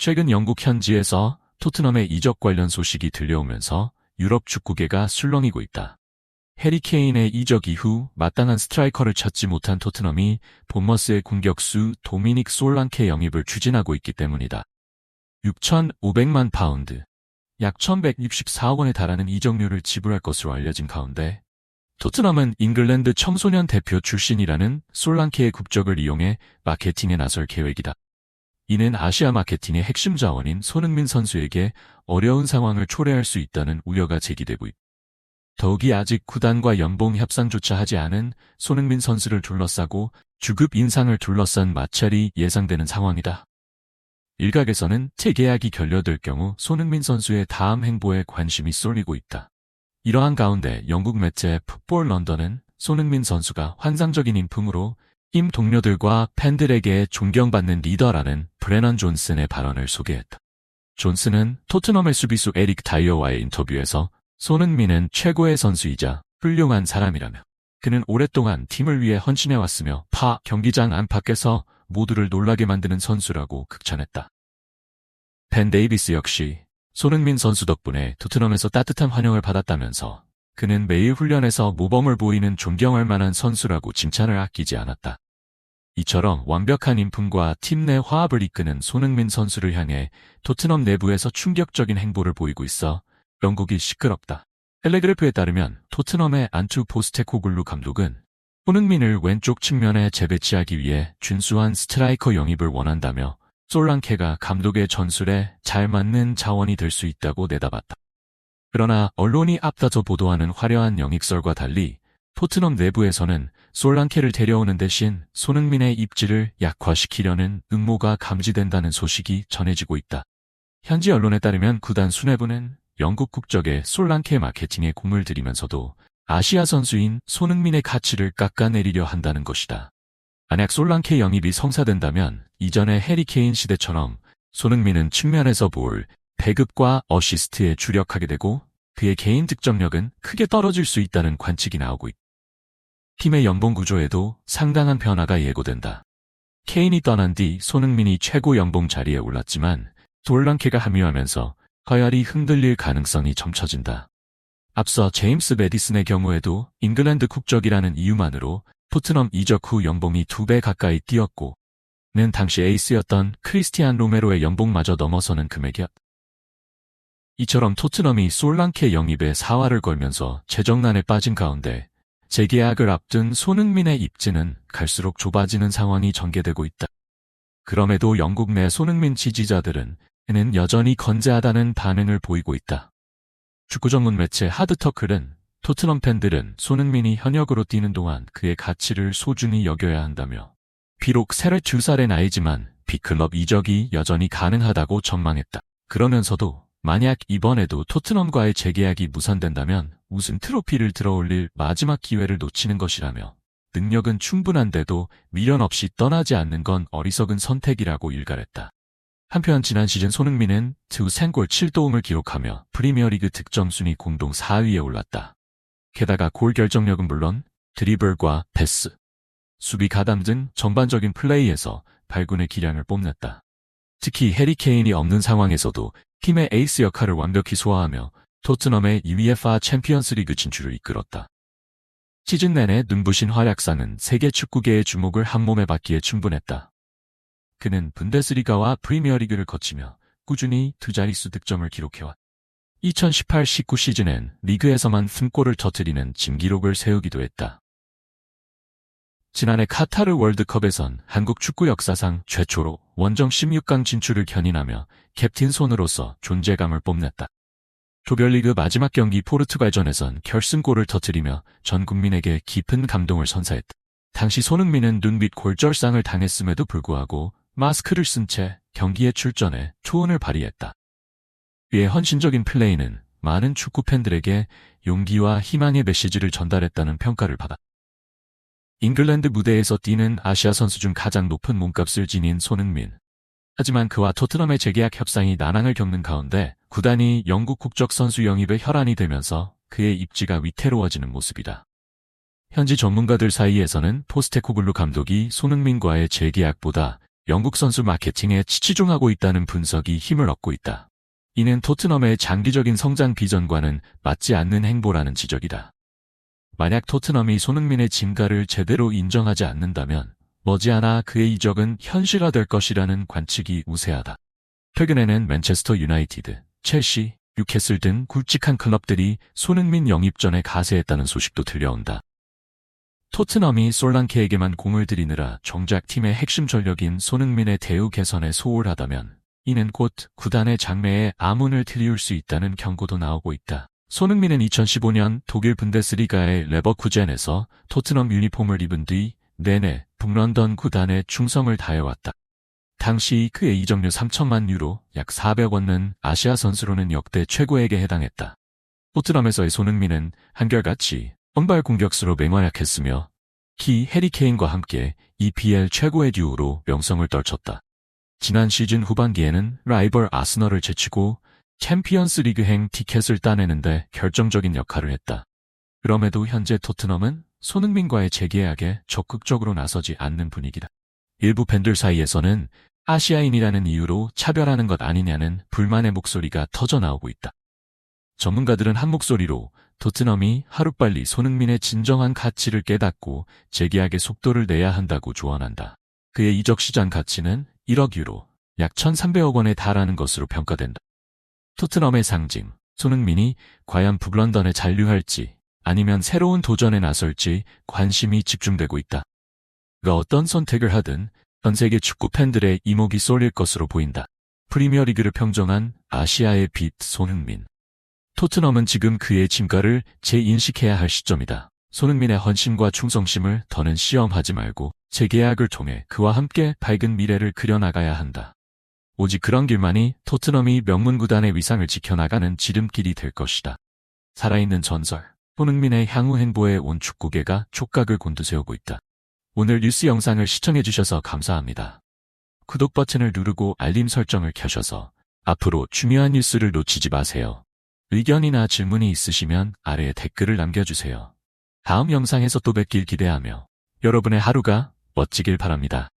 최근 영국 현지에서 토트넘의 이적 관련 소식이 들려오면서 유럽 축구계가 술렁이고 있다. 해리 케인의 이적 이후 마땅한 스트라이커를 찾지 못한 토트넘이 본머스의 공격수 도미닉 솔랑케 영입을 추진하고 있기 때문이다. 6,500만 파운드, 약 1,164억 원에 달하는 이적료를 지불할 것으로 알려진 가운데 토트넘은 잉글랜드 청소년 대표 출신이라는 솔랑케의 국적을 이용해 마케팅에 나설 계획이다. 이는 아시아 마케팅의 핵심 자원인 손흥민 선수에게 어려운 상황을 초래할 수 있다는 우려가 제기되고 있다. 더욱이 아직 구단과 연봉 협상조차 하지 않은 손흥민 선수를 둘러싸고 주급 인상을 둘러싼 마찰이 예상되는 상황이다. 일각에서는 재계약이 결렬될 경우 손흥민 선수의 다음 행보에 관심이 쏠리고 있다. 이러한 가운데 영국 매체 풋볼 런던은 손흥민 선수가 환상적인 인품으로 팀 동료들과 팬들에게 존경받는 리더라는 브레넌 존슨의 발언을 소개했다. 존슨은 토트넘의 수비수 에릭 다이어와의 인터뷰에서 손흥민은 최고의 선수이자 훌륭한 사람이라며 그는 오랫동안 팀을 위해 헌신해왔으며 경기장 안팎에서 모두를 놀라게 만드는 선수라고 극찬했다. 벤 데이비스 역시 손흥민 선수 덕분에 토트넘에서 따뜻한 환영을 받았다면서 그는 매일 훈련에서 모범을 보이는 존경할 만한 선수라고 칭찬을 아끼지 않았다. 이처럼 완벽한 인품과 팀 내 화합을 이끄는 손흥민 선수를 향해 토트넘 내부에서 충격적인 행보를 보이고 있어 영국이 시끄럽다. 텔레그래프에 따르면 토트넘의 안투 포스테코글루 감독은 손흥민을 왼쪽 측면에 재배치하기 위해 준수한 스트라이커 영입을 원한다며 솔랑케가 감독의 전술에 잘 맞는 자원이 될 수 있다고 내다봤다. 그러나 언론이 앞다퉈 보도하는 화려한 영입설과 달리 토트넘 내부에서는 솔랑케를 데려오는 대신 손흥민의 입지를 약화시키려는 음모가 감지된다는 소식이 전해지고 있다. 현지 언론에 따르면 구단 수뇌부는 영국 국적의 솔랑케 마케팅에 공을 들이면서도 아시아 선수인 손흥민의 가치를 깎아내리려 한다는 것이다. 만약 솔랑케 영입이 성사된다면 이전의 해리 케인 시대처럼 손흥민은 측면에서 볼, 배급과 어시스트에 주력하게 되고 그의 개인 득점력은 크게 떨어질 수 있다는 관측이 나오고 있다. 팀의 연봉 구조에도 상당한 변화가 예고된다. 케인이 떠난 뒤 손흥민이 최고 연봉 자리에 올랐지만 솔랑케가 합류하면서 서열이 흔들릴 가능성이 점쳐진다. 앞서 제임스 매디슨의 경우에도 잉글랜드 국적이라는 이유만으로 토트넘 이적 후 연봉이 2배 가까이 뛰었고 는 당시 에이스였던 크리스티안 로메로의 연봉마저 넘어서는 금액이었다. 이처럼 토트넘이 솔랑케 영입에 사활을 걸면서 재정난에 빠진 가운데 재계약을 앞둔 손흥민의 입지는 갈수록 좁아지는 상황이 전개되고 있다. 그럼에도 영국 내 손흥민 지지자들은 그는 여전히 건재하다는 반응을 보이고 있다. 축구 전문 매체 하드터클은 토트넘 팬들은 손흥민이 현역으로 뛰는 동안 그의 가치를 소중히 여겨야 한다며 비록 32살의 나이지만 B클럽 이적이 여전히 가능하다고 전망했다. 그러면서도 만약 이번에도 토트넘과의 재계약이 무산된다면 우승 트로피를 들어올릴 마지막 기회를 놓치는 것이라며 능력은 충분한데도 미련 없이 떠나지 않는 건 어리석은 선택이라고 일갈했다. 한편 지난 시즌 손흥민은 2생골 7도움을 기록하며 프리미어리그 득점 순위 공동 4위에 올랐다. 게다가 골 결정력은 물론 드리블과 패스, 수비 가담 등 전반적인 플레이에서 발군의 기량을 뽐냈다. 특히 해리 케인이 없는 상황에서도 팀의 에이스 역할을 완벽히 소화하며 토트넘의 UEFA 챔피언스리그 진출을 이끌었다. 시즌 내내 눈부신 활약상은 세계 축구계의 주목을 한몸에 받기에 충분했다. 그는 분데스리가와 프리미어리그를 거치며 꾸준히 두 자릿수 득점을 기록해왔다. 2018-19 시즌엔 리그에서만 3골을 터뜨리는 진기록을 세우기도 했다. 지난해 카타르 월드컵에선 한국 축구 역사상 최초로 원정 16강 진출을 견인하며 캡틴 손으로서 존재감을 뽐냈다. 조별리그 마지막 경기 포르투갈전에선 결승골을 터뜨리며 전 국민에게 깊은 감동을 선사했다. 당시 손흥민은 눈빛 골절상을 당했음에도 불구하고 마스크를 쓴 채 경기에 출전해 초원을 발휘했다. 그의 헌신적인 플레이는 많은 축구 팬들에게 용기와 희망의 메시지를 전달했다는 평가를 받았다. 잉글랜드 무대에서 뛰는 아시아 선수 중 가장 높은 몸값을 지닌 손흥민. 하지만 그와 토트넘의 재계약 협상이 난항을 겪는 가운데 구단이 영국 국적 선수 영입에 혈안이 되면서 그의 입지가 위태로워지는 모습이다. 현지 전문가들 사이에서는 포스테코글루 감독이 손흥민과의 재계약보다 영국 선수 마케팅에 치중하고 있다는 분석이 힘을 얻고 있다. 이는 토트넘의 장기적인 성장 비전과는 맞지 않는 행보라는 지적이다. 만약 토트넘이 손흥민의 진가를 제대로 인정하지 않는다면 머지않아 그의 이적은 현실화될 것이라는 관측이 우세하다. 최근에는 맨체스터 유나이티드, 첼시, 뉴캐슬 등 굵직한 클럽들이 손흥민 영입 전에 가세했다는 소식도 들려온다. 토트넘이 솔랑케에게만 공을 들이느라 정작 팀의 핵심 전력인 손흥민의 대우 개선에 소홀하다면 이는 곧 구단의 장래에 아문을 들이울 수 있다는 경고도 나오고 있다. 손흥민은 2015년 독일 분데스리가의 레버쿠젠에서 토트넘 유니폼을 입은 뒤 내내 북런던 구단에 충성을 다해왔다. 당시 그의 이적료 3천만 유로, 약 400원은 아시아 선수로는 역대 최고액에 해당했다. 토트넘에서의 손흥민은 한결같이 선발 공격수로 맹활약했으며 키 해리 케인과 함께 EPL 최고의 듀오로 명성을 떨쳤다. 지난 시즌 후반기에는 라이벌 아스널을 제치고 챔피언스 리그행 티켓을 따내는데 결정적인 역할을 했다. 그럼에도 현재 토트넘은 손흥민과의 재계약에 적극적으로 나서지 않는 분위기다. 일부 팬들 사이에서는 아시아인이라는 이유로 차별하는 것 아니냐는 불만의 목소리가 터져나오고 있다. 전문가들은 한 목소리로 토트넘이 하루빨리 손흥민의 진정한 가치를 깨닫고 재계약의 속도를 내야 한다고 조언한다. 그의 이적 시장 가치는 1억 유로, 약 1,300억 원에 달하는 것으로 평가된다. 토트넘의 상징, 손흥민이 과연 북런던에 잔류할지 아니면 새로운 도전에 나설지 관심이 집중되고 있다. 그가 어떤 선택을 하든 전 세계 축구 팬들의 이목이 쏠릴 것으로 보인다. 프리미어리그를 평정한 아시아의 빛 손흥민. 토트넘은 지금 그의 진가를 재인식해야 할 시점이다. 손흥민의 헌신과 충성심을 더는 시험하지 말고 재계약을 통해 그와 함께 밝은 미래를 그려나가야 한다. 오직 그런 길만이 토트넘이 명문구단의 위상을 지켜나가는 지름길이 될 것이다. 살아있는 전설, 손흥민의 향후 행보에 온 축구계가 촉각을 곤두세우고 있다. 오늘 뉴스 영상을 시청해주셔서 감사합니다. 구독 버튼을 누르고 알림 설정을 켜셔서 앞으로 중요한 뉴스를 놓치지 마세요. 의견이나 질문이 있으시면 아래에 댓글을 남겨주세요. 다음 영상에서 또 뵙길 기대하며 여러분의 하루가 멋지길 바랍니다.